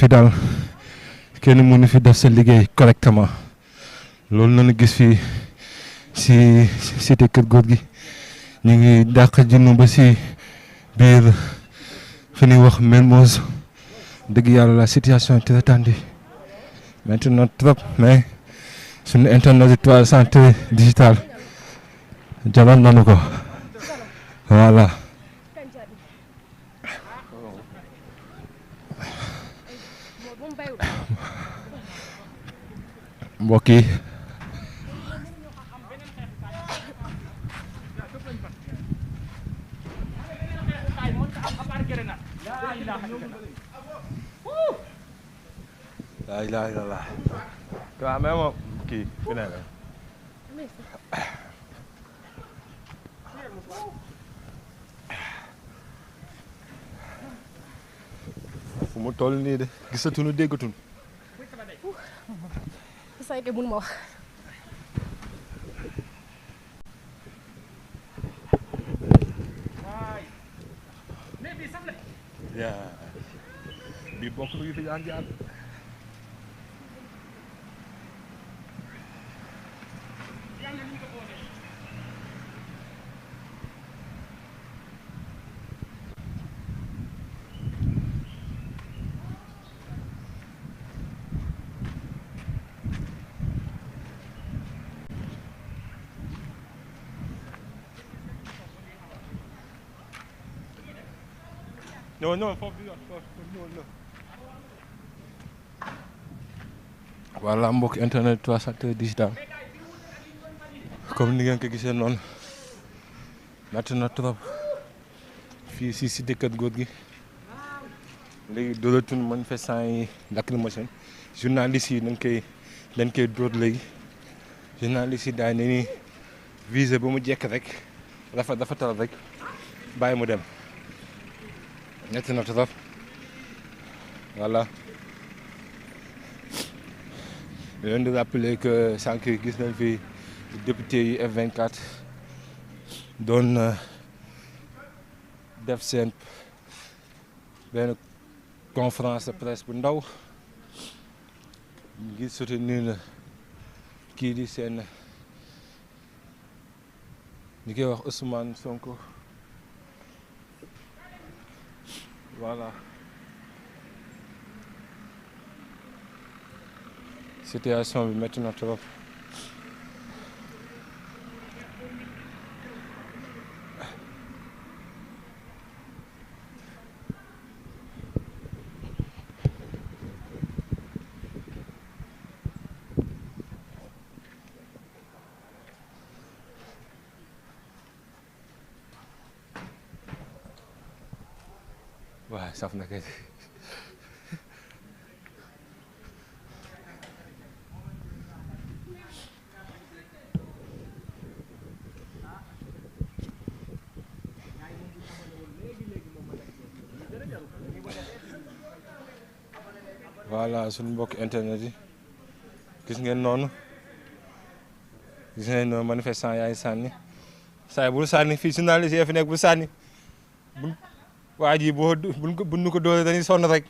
fi daal kenn mënu fi def sa liggéey correctement loolu nañu gis fii si cité Kër Góor gi ñu ngi dàq jinnu ba si biir fi ñuy wax Mermoz dëgg yàlla la situation est très tendue maintenant trop mais suñu internet 313 digital jalan nanu ko voilà mbokk yi laa ilaaha illallaah waaw mais moom kii fi ne la fu mu toll nii de gisatuñu déggatuñu say ke mënu ma wax yaa bi bokk lu fi daan jaar non non foofu non. voilà mbokk internet 313 digital comme ni ngeen ko gisee noonu métti na trop fii si cité Kër Góor gi léegi dooleetuñu manifestant yi lacrymogène journalistes yi dañ koy dóor léegi journalistes yi daal ni visé ba mu jekk rek rafetal rek bàyyi mu dem. Métti na trop voilà je viens de rappeler que sànq gis nañ fi député yi F24 doon def seen benn conférence de presse bu ndaw ngir soutenir na kii di seen ñi koy wax Ousmane Sonko. Voilà situation bi métti na trop waaw saf na kay voilà suñu mbokk internet yi gis ngeen noonu manifestant yaay sànni saa bul sànni fii journaliste yi fi nekk bul sànni waa ji buñ ko doole dañuy sonn rek.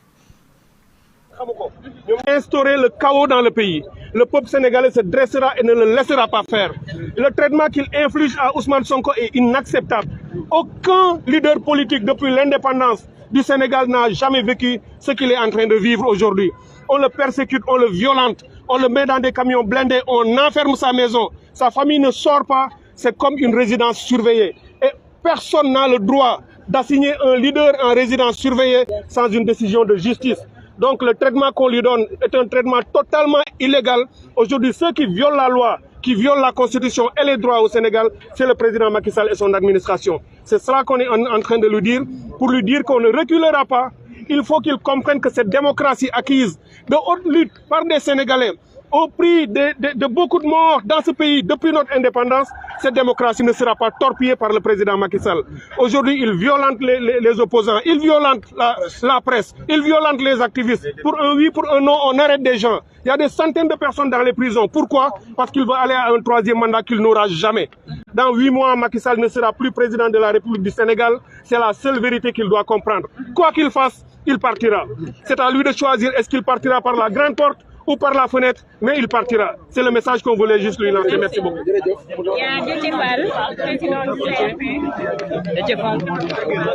Instaurer le chaos dans le pays. Le peuple sénégalais se dressera et ne le laissera pas faire. Le traitement qu'il inflige à Ousmane Sonko est inacceptable. Aucun leader politique depuis l'indépendance du Sénégal n'a jamais vécu ce qu'il est en train de vivre aujourd'hui. On le persécute, on le violente, on le met dans des camions blindés, on enferme sa maison. Sa famille ne sort pas, c'est comme une résidence surveillée. Et personne n'a le droit d'assigner un leader en résidence surveillée sans une décision de justice. Donc le traitement qu'on lui donne est un traitement totalement illégal. Aujourd'hui, ceux qui violent la loi, qui violent la Constitution et les droits au Sénégal, c'est le président Macky Sall et son administration. C'est cela qu'on est en train de lui dire, pour lui dire qu'on ne reculera pas. Il faut qu'il comprenne que cette démocratie acquise de haute lutte par des Sénégalais au prix de beaucoup de morts dans ce pays depuis notre indépendance, cette démocratie ne sera pas torpillée par le président Macky Sall. Aujourd'hui, il violente les opposants, il violente la presse, il violente les activistes. Pour un oui, pour un non, on arrête des gens. Il y a des centaines de personnes dans les prisons. Pourquoi? Parce qu'il va aller à un troisième mandat qu'il n'aura jamais. Dans 8 mois, Macky Sall ne sera plus président de la République du Sénégal. C'est la seule vérité qu'il doit comprendre. Quoi qu'il fasse, il partira. C'est à lui de choisir est-ce qu'il partira par la grande porte ou par la fenêtre, mais il partira. C'est le message qu'on voulait juste lui lancer. Merci beaucoup. Il y a Déthié Fall, président du CRP.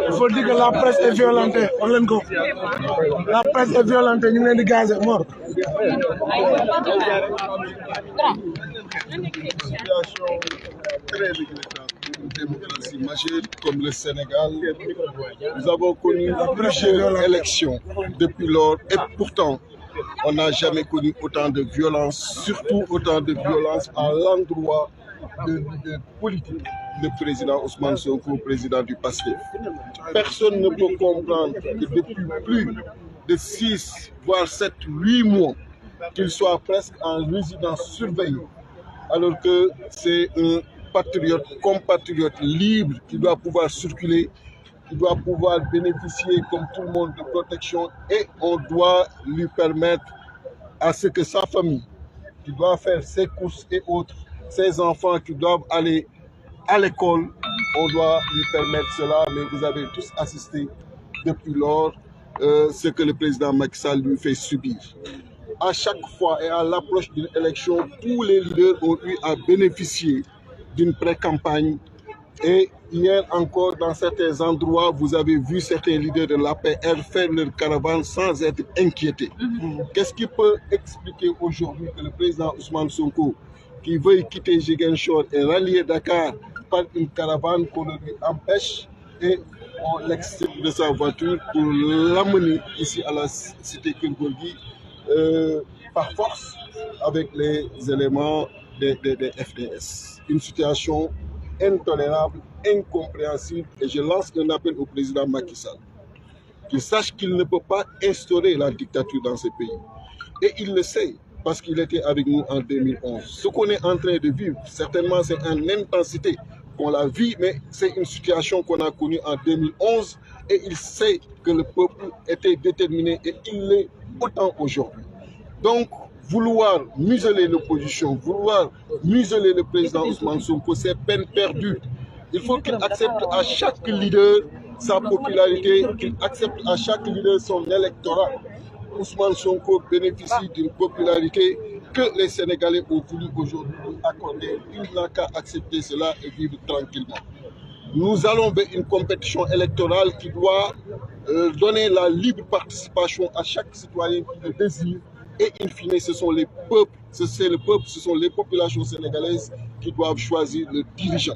Il faut dire que la presse est violentée. On l'aime go. La presse est violentée. Nous sommes des gaz morts. Très regrettable pour une démocratie majeure comme le Sénégal. Nous avons connu plusieurs élections depuis lors et pourtant on n'a jamais connu autant de violence, surtout autant de violence à l'endroit de leader politique, le président Ousmane Sonko, président du PASTEF. Personne ne peut comprendre que depuis plus de 6, voire 7, 8 mois, qu'il soit presque en résidence surveillée, alors que c'est un patriote, compatriote libre qui doit pouvoir circuler, qui doit pouvoir bénéficier comme tout le monde de protection et on doit lui permettre à ce que sa famille, qui doit faire ses courses et autres, ses enfants qui doivent aller à l'école, on doit lui permettre cela, mais vous avez tous assisté depuis lors ce que le président Macky Sall lui fait subir. À chaque fois et à l'approche d'une élection, tous les leaders ont eu à bénéficier d'une pré-campagne. Et hier encore, dans certains endroits, vous avez vu certains leaders de l'APR faire leur caravane sans être inquiétés. Qu'est-ce qui peut expliquer aujourd'hui que le président Ousmane Sonko, qui veut quitter Ziguinchor et rallier Dakar par une caravane qu'on lui empêche et on l'extrait de sa voiture pour l'amener ici à la cité Keur Gorgui par force avec les éléments des FDS. Une situation intolérable, incompréhensible et je lance un appel au président Macky Sall qu'il sache qu'il ne peut pas instaurer la dictature dans ce pays. Et il le sait parce qu'il était avec nous en 2011. Ce qu'on est en train de vivre, certainement c'est en intensité qu'on la vit, mais c'est une situation qu'on a connue en 2011 et il sait que le peuple était déterminé et il l'est autant aujourd'hui. Donc, vouloir museler l'opposition, vouloir museler le président Ousmane Sonko, c'est peine perdue. Il faut qu'il accepte à chaque leader sa popularité, qu'il accepte à chaque leader son électorat. Ousmane Sonko bénéficie d'une popularité que les Sénégalais ont voulu aujourd'hui lui accorder. Il n'a qu'à accepter cela et vivre tranquillement. Nous allons vers une compétition électorale qui doit donner la libre participation à chaque citoyen qui le désire. Et in fine, ce sont les peuples, ce sont les populations sénégalaises qui doivent choisir le dirigeant.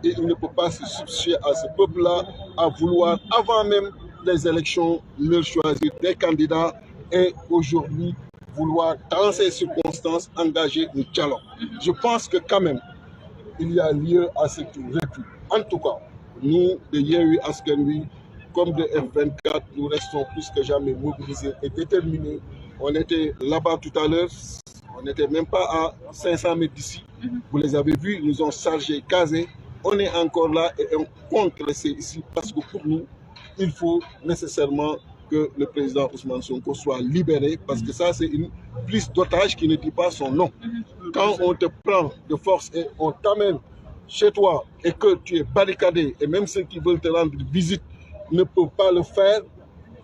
Et il ne peut pas se substituer à ce peuple-là, à vouloir, avant même les élections, leur choisir des candidats et aujourd'hui vouloir, dans ces circonstances, engager un dialogue. Je pense que quand même, il y a lieu à ce recul. En tout cas, nous, de Yewwi Askan Wi, comme de F24, nous restons plus que jamais mobilisés et déterminés. On était là-bas tout à l'heure, on n'était même pas à 500 mètres d'ici. Vous les avez vus, ils nous ont chargés, casés. On est encore là et on compte rester ici parce que pour nous, il faut nécessairement que le président Ousmane Sonko soit libéré parce que ça, c'est une prise d'otage qui ne dit pas son nom. Quand on te prend de force et on t'amène chez toi et que tu es barricadé et même ceux qui veulent te rendre visite ne peuvent pas le faire,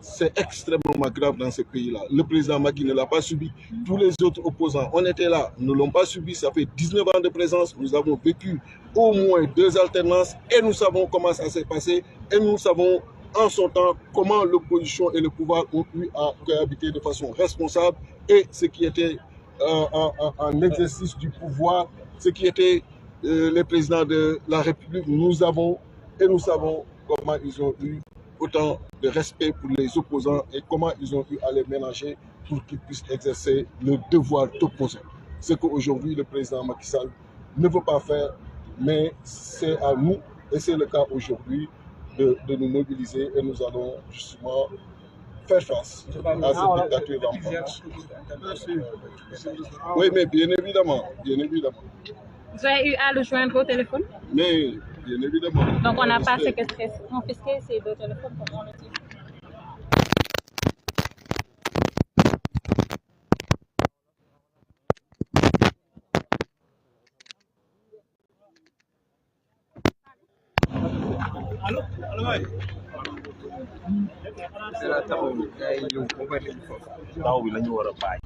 c'est extrêmement grave dans ce pays-là. Le président Macky ne l'a pas subi. Tous les autres opposants, on était là, ne l'ont pas subi. Ça fait 19 ans de présence. Nous avons vécu au moins 2 alternances et nous savons comment ça s'est passé. Et nous savons en son temps comment l'opposition et le pouvoir ont eu à cohabiter de façon responsable. Et ce qui était en exercice du pouvoir, ce qui était les présidents de la République, nous savons comment ils ont eu autant de respect pour les opposants et comment ils ont eu à les ménager pour qu'ils puissent exercer le devoir d'opposer. Ce qu'aujourd'hui le président Macky Sall ne veut pas faire, mais c'est à nous, et c'est le cas aujourd'hui, de nous mobiliser et nous allons justement faire face à cette dictature rampante. Oui, mais bien évidemment, bien évidemment. Vous avez eu à le joindre au téléphone? Mais bien évidemment. Donc on n'a pas séquestré, confisqué ces deux téléphones comme on le dit. taw bi la ñu war a bàyyi